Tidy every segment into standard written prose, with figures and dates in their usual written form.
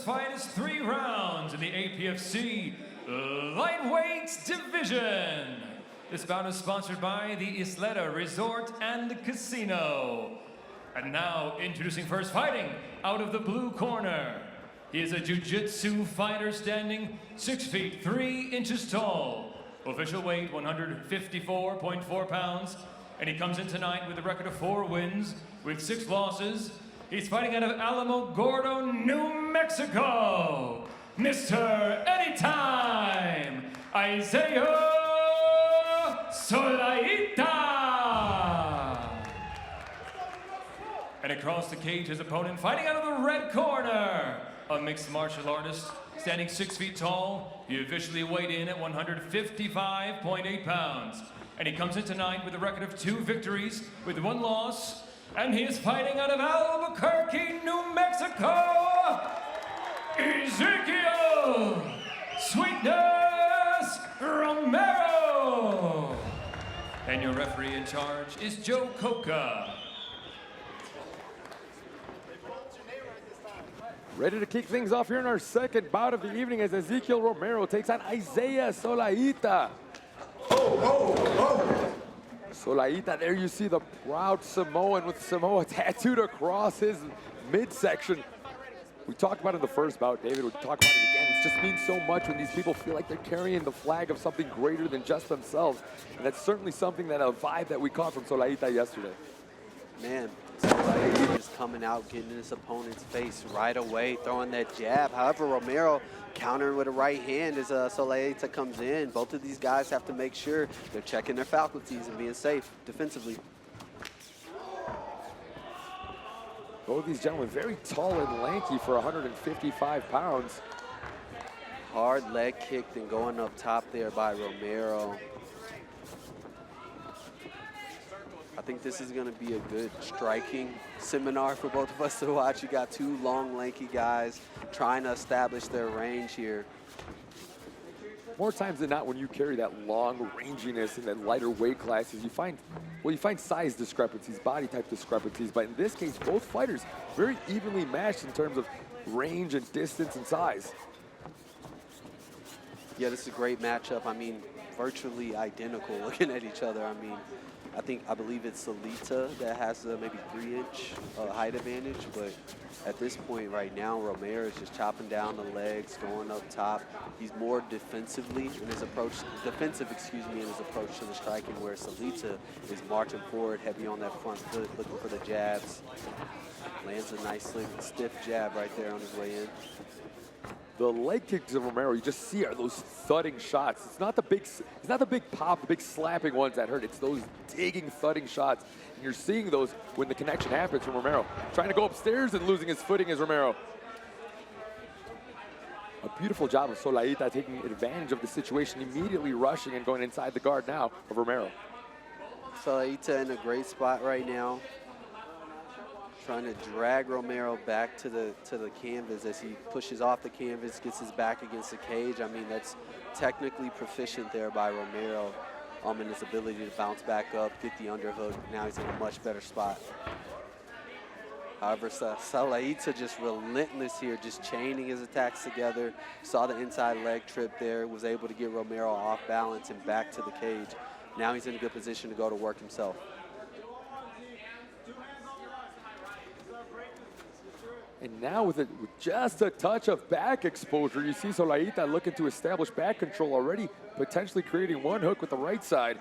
fight is 3 rounds in the APFC Lightweight Division. This bout is sponsored by the Isleta Resort and Casino. And now, introducing first, fighting out of the blue corner. He is a jiu-jitsu fighter standing 6 feet 3 inches tall. Official weight 154.4 pounds. And he comes in tonight with a record of 4 wins with 6 losses. He's fighting out of Alamogordo, New Mexico. Mr. Anytime, Ezequiel Solaita. And across the cage, his opponent fighting out of the red corner. A mixed martial artist, standing 6 feet tall. He officially weighed in at 155.8 pounds. And he comes in tonight with a record of 2 victories with 1 loss. And he is fighting out of Albuquerque, New Mexico, Ezequiel Sweetness Romero. And your referee in charge is Joe Coca. Ready to kick things off here in our second bout of the evening as Ezequiel Romero takes on Ezequiel Solaita. Solaita, there you see the proud Samoan with Samoa tattooed across his midsection. We talked about it in the first bout, David. We talk about it again. It just means so much when these people feel like they're carrying the flag of something greater than just themselves. And that's certainly something that a vibe that we caught from Solaita yesterday. Man, Solaita just coming out, getting in his opponent's face right away, throwing that jab. However, Romero countering with a right hand as Solaita comes in. Both of these guys have to make sure they're checking their faculties and being safe defensively. Both these gentlemen very tall and lanky for 155 pounds. Hard leg kicked and going up top there by Romero. I think this is going to be a good striking seminar for both of us to watch. You got 2 long, lanky guys trying to establish their range here. More times than not, when you carry that long ranginess in that lighter weight classes, you find size discrepancies, body type discrepancies. But in this case, both fighters very evenly matched in terms of range and distance and size. Yeah, this is a great matchup. I mean, virtually identical looking at each other. I mean, I believe it's Solaita that has a maybe 3-inch height advantage, but at this point right now, Romero is just chopping down the legs, going up top. He's more defensive, in his approach to the striking, where Solaita is marching forward, heavy on that front foot, looking for the jabs. Lands a nice, stiff jab right there on his way in. The leg kicks of Romero, you just see are those thudding shots. It's not the big pop, the big slapping ones that hurt. It's those digging, thudding shots. And you're seeing those when the connection happens from Romero. Trying to go upstairs and losing his footing is Romero. A beautiful job of Solaita taking advantage of the situation, immediately rushing and going inside the guard now of Romero. Solaita in a great spot right now, trying to drag Romero back to the canvas as he pushes off the canvas, gets his back against the cage. I mean, that's technically proficient there by Romero in his ability to bounce back up, get the underhook. Now he's in a much better spot. However, Solaita just relentless here, just chaining his attacks together. Saw the inside leg trip there, was able to get Romero off balance and back to the cage. Now he's in a good position to go to work himself. And now with just a touch of back exposure, you see Solaita looking to establish back control already, potentially creating 1 hook with the right side.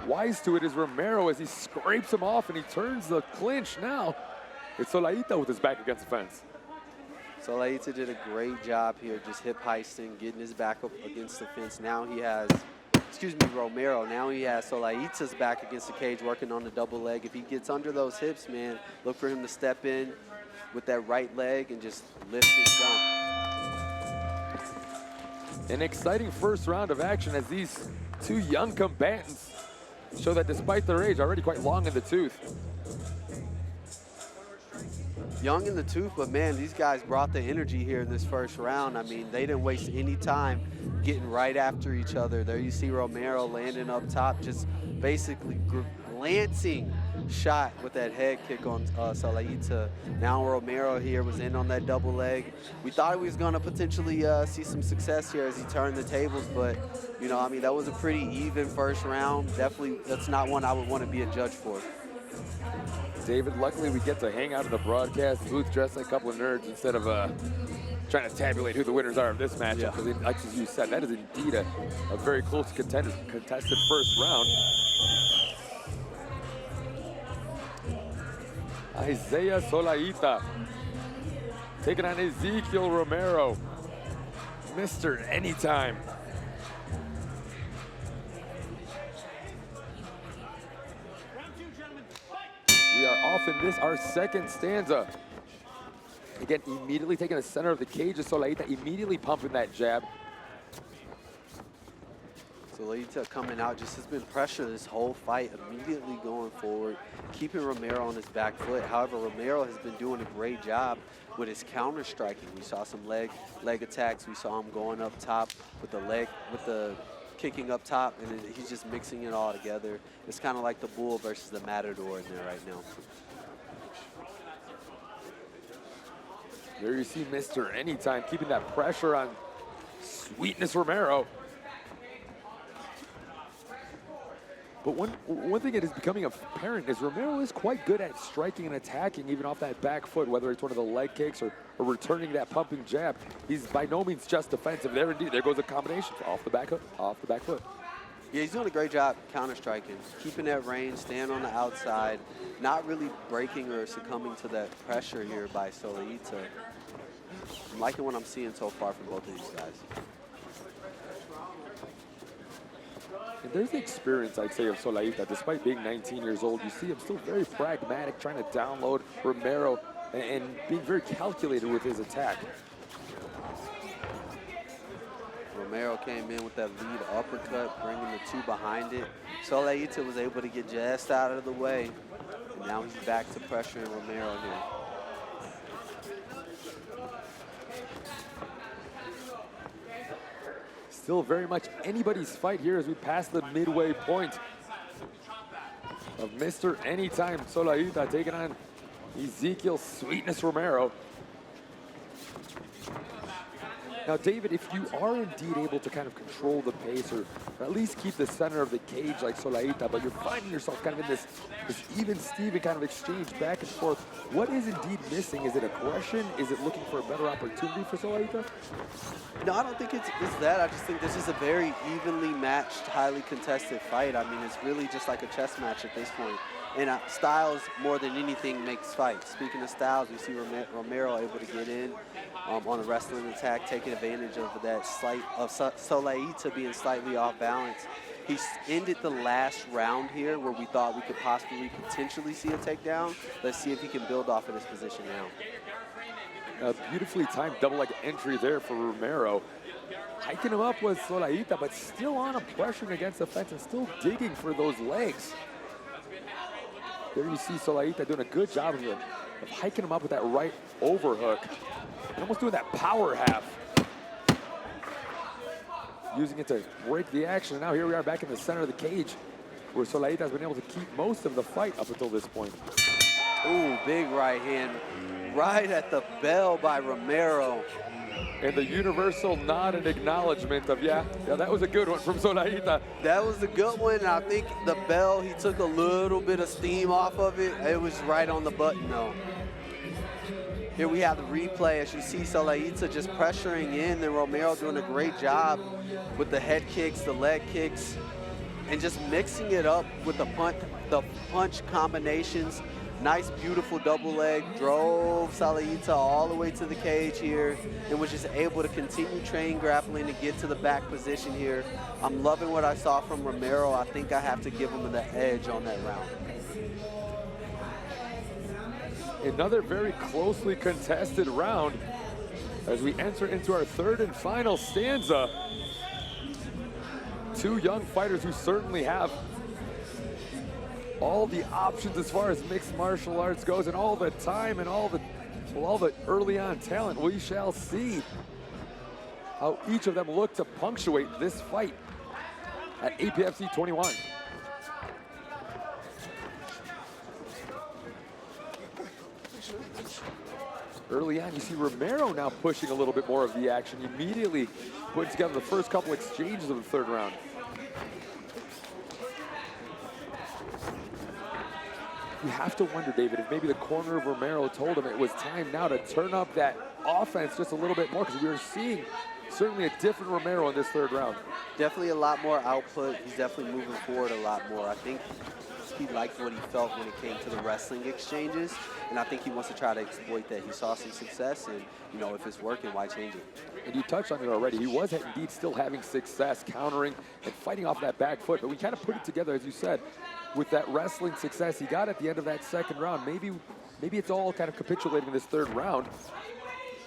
Wise to it is Romero as he scrapes him off and he turns the clinch now. It's Solaita with his back against the fence. Solaita did a great job here, just hip heisting, getting his back up against the fence. Now he has, Romero, now he has Solaita's back against the cage, working on the double leg. If he gets under those hips, man, look for him to step in with that right leg and just lift his jump. An exciting first round of action as these 2 young combatants show that despite their age, already quite long in the tooth. Young in the tooth, but man, these guys brought the energy here in this first round. I mean, they didn't waste any time getting right after each other. There you see Romero landing up top, just basically glancing shot with that head kick on Solaita. Now Romero here was in on that double leg. We thought he was going to potentially see some success here as he turned the tables, but, you know, I mean, that was a pretty even first round. Definitely, that's not one I would want to be a judge for. David, luckily we get to hang out in the broadcast booth dressed like a couple of nerds instead of trying to tabulate who the winners are of this matchup. Because, like as you said, that is indeed a very close contested first round. Isaiah Solaita taking on Ezequiel Romero, Mr. Anytime. We are off in this, our second stanza. Again, immediately taking the center of the cage of Solaita, immediately pumping that jab. Solaita coming out just has been pressure this whole fight, immediately going forward, keeping Romero on his back foot. However, Romero has been doing a great job with his counter striking. We saw some leg attacks. We saw him going up top with the kicking up top, and he's just mixing it all together. It's kind of like the bull versus the matador in there right now. There you see Mr. Anytime keeping that pressure on Sweetness Romero. But one thing that is becoming apparent is Romero is quite good at striking and attacking even off that back foot, whether it's one of the leg kicks or returning that pumping jab. He's by no means just defensive. There indeed, there goes a combination off the back foot. Yeah, he's doing a great job counter striking, keeping that range, staying on the outside, not really breaking or succumbing to that pressure here by Solaita. I'm liking what I'm seeing so far from both of these guys. And there's the experience, I'd say, of Solaita. Despite being 19 years old, you see him still very pragmatic, trying to download Romero and being very calculated with his attack. Romero came in with that lead uppercut, bringing the two behind it. Solaita was able to get just out of the way. And now he's back to pressuring Romero here. Still very much anybody's fight here as we pass the midway point of Mr. Anytime Solaita taking on Ezequiel Sweetness Romero. Now, David, if you are indeed able to kind of control the pace or at least keep the center of the cage like Solaita, but you're finding yourself kind of in this even-steven kind of exchange back and forth, what is indeed missing? Is it aggression? Is it looking for a better opportunity for Solaita? No, I don't think it's that. I just think this is a very evenly matched, highly contested fight. I mean, it's really just like a chess match at this point. And styles, more than anything, makes fights. Speaking of styles, we see Romero able to get in on a wrestling attack, taking advantage of that Solaita being slightly off balance. He ended the last round here where we thought we could possibly potentially see a takedown. Let's see if he can build off of this position now. A beautifully timed double leg entry there for Romero. Hiking him up was Solaita, but still on him, pressuring against the fence and still digging for those legs. There you see Solaita doing a good job of hiking him up with that right overhook. And almost doing that power half. Using it to break the action. And now here we are back in the center of the cage where Solaita has been able to keep most of the fight up until this point. Ooh, big right hand. Right at the bell by Romero. And the universal nod and acknowledgement of, yeah, that was a good one from Solaita. That was a good one. I think the bell, he took a little bit of steam off of it. It was right on the button, though. Here we have the replay. As you see Solaita just pressuring in, and Romero doing a great job with the head kicks, the leg kicks, and just mixing it up with the punch combinations. Nice, beautiful double leg, drove Solaita all the way to the cage here and was just able to continue train grappling to get to the back position here. I'm loving what I saw from Romero. I think I have to give him the edge on that round. Another very closely contested round as we enter into our third and final stanza. Two young fighters who certainly have all the options as far as mixed martial arts goes and all the time and all the early on talent. We shall see how each of them look to punctuate this fight at APFC 21. Early on, you see Romero now pushing a little bit more of the action, immediately putting together the first couple exchanges of the third round. You have to wonder, David, if maybe the corner of Romero told him it was time now to turn up that offense just a little bit more, because we were seeing certainly a different Romero in this third round. Definitely a lot more output. He's definitely moving forward a lot more. I think he liked what he felt when it came to the wrestling exchanges, and I think he wants to try to exploit that. He saw some success, and you know, if it's working, why change it? And you touched on it already. He was indeed still having success countering and fighting off that back foot, but we kind of put it together, as you said, with that wrestling success he got at the end of that second round. Maybe it's all kind of capitulating in this third round.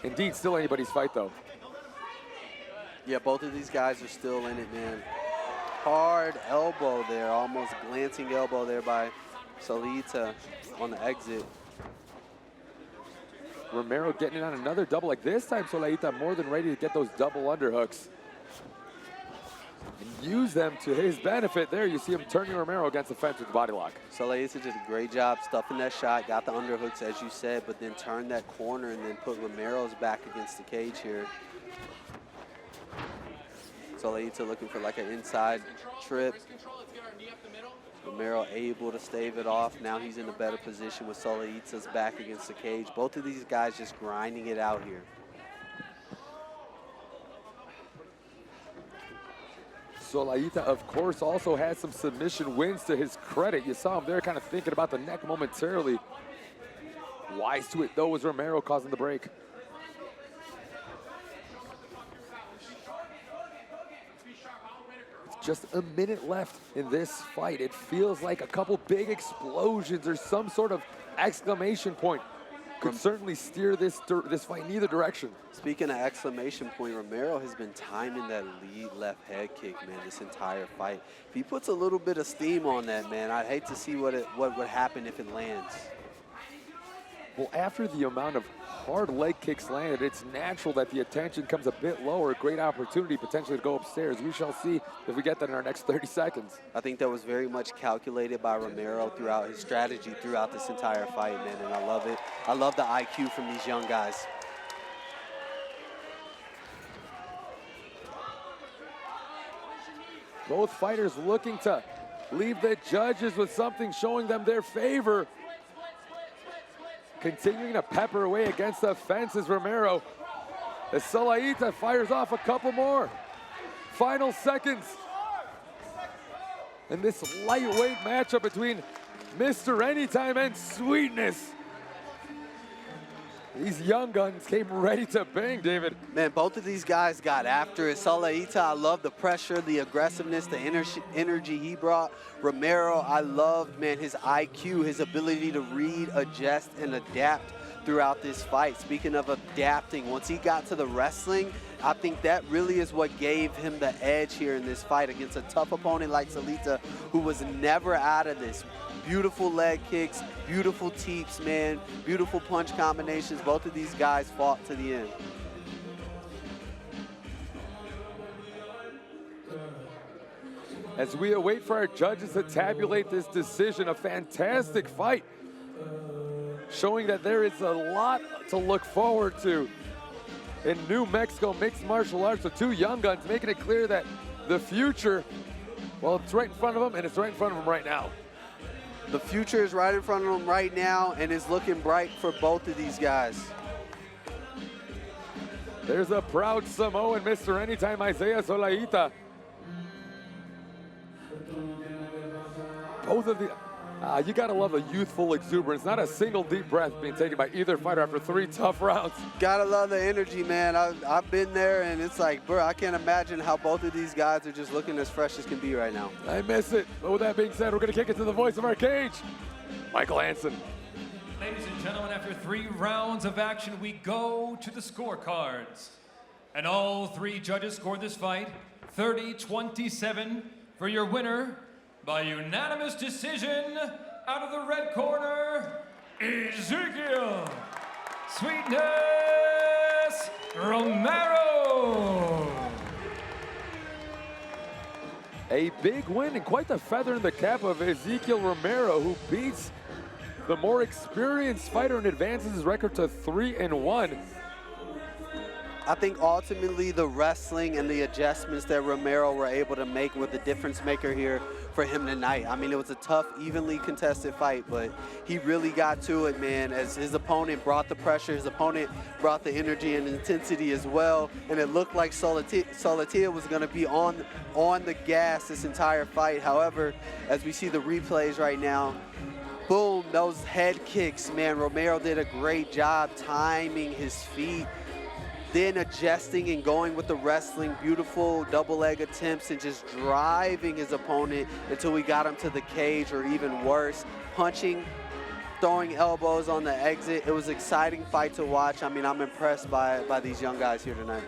Indeed, still anybody's fight, though. Yeah, both of these guys are still in it, man. Hard elbow there, almost glancing elbow there by Solaita on the exit. Romero getting in on another double. Like this time, Solaita more than ready to get those double underhooks and use them to his benefit. There you see him turning Romero against the fence with the body lock. Solaita did a great job stuffing that shot, got the underhooks as you said, but then turned that corner and then put Romero's back against the cage here. Solaita looking for like an inside trip. Romero able to stave it off. Now he's in a better position with Solaita's back against the cage. Both of these guys just grinding it out here. Solaita, of course, also has some submission wins to his credit. You saw him there kind of thinking about the neck momentarily. Wise to it, though, was Romero causing the break. Just a minute left in this fight. It feels like a couple big explosions or some sort of exclamation point could certainly steer this fight in either direction. Speaking of exclamation point, Romero has been timing that lead left head kick, man, this entire fight. If he puts a little bit of steam on that, man, I'd hate to see what would happen if it lands. Well, after the amount of hard leg kicks landed, it's natural that the attention comes a bit lower. A great opportunity potentially to go upstairs. We shall see if we get that in our next 30 seconds. I think that was very much calculated by Romero throughout his strategy throughout this entire fight, man, and I love it. I love the IQ from these young guys. Both fighters looking to leave the judges with something showing them their favor. Continuing to pepper away against the fence is Romero. As Solaita fires off a couple more. Final seconds. And this lightweight matchup between Mr. Anytime and Sweetness. These young guns came ready to bang, David. Man, both of these guys got after it. Solaita, I love the pressure, the aggressiveness, the energy he brought. Romero, I loved, man, his IQ, his ability to read, adjust, and adapt throughout this fight. Speaking of adapting, once he got to the wrestling, I think that really is what gave him the edge here in this fight against a tough opponent like Solaita, who was never out of this. Beautiful leg kicks, beautiful teeps, man, beautiful punch combinations. Both of these guys fought to the end. As we await for our judges to tabulate this decision, a fantastic fight, showing that there is a lot to look forward to in New Mexico mixed martial arts. The two young guns making it clear that the future, well, it's right in front of them, and it's right in front of them right now. The future is right in front of them right now, and it's looking bright for both of these guys. There's a proud Samoan, Mr. Anytime, Isaiah Solaita. Both of the, you gotta love the youthful exuberance. Not a single deep breath being taken by either fighter after 3 tough rounds. Gotta love the energy, man. I've been there, and it's like, bro, I can't imagine how both of these guys are just looking as fresh as can be right now. I miss it. But with that being said, we're gonna kick it to the voice of our cage, Michael Hansen. Ladies and gentlemen, after 3 rounds of action, we go to the scorecards. And all 3 judges scored this fight 30-27 for your winner by unanimous decision out of the red corner, Ezequiel Sweetness Romero. A big win and quite the feather in the cap of Ezequiel Romero, who beats the more experienced fighter and advances his record to 3-1. I think ultimately the wrestling and the adjustments that Romero were able to make were the difference maker here for him tonight. I mean, it was a tough, evenly contested fight, but he really got to it, man, as his opponent brought the pressure, his opponent brought the energy and intensity as well, and it looked like Solaita was going to be on the gas this entire fight. However, as we see the replays right now, boom, those head kicks, man, Romero did a great job timing his feet, then adjusting and going with the wrestling, beautiful double leg attempts and just driving his opponent until we got him to the cage, or even worse, punching, throwing elbows on the exit. It was an exciting fight to watch. I mean, I'm impressed by these young guys here tonight.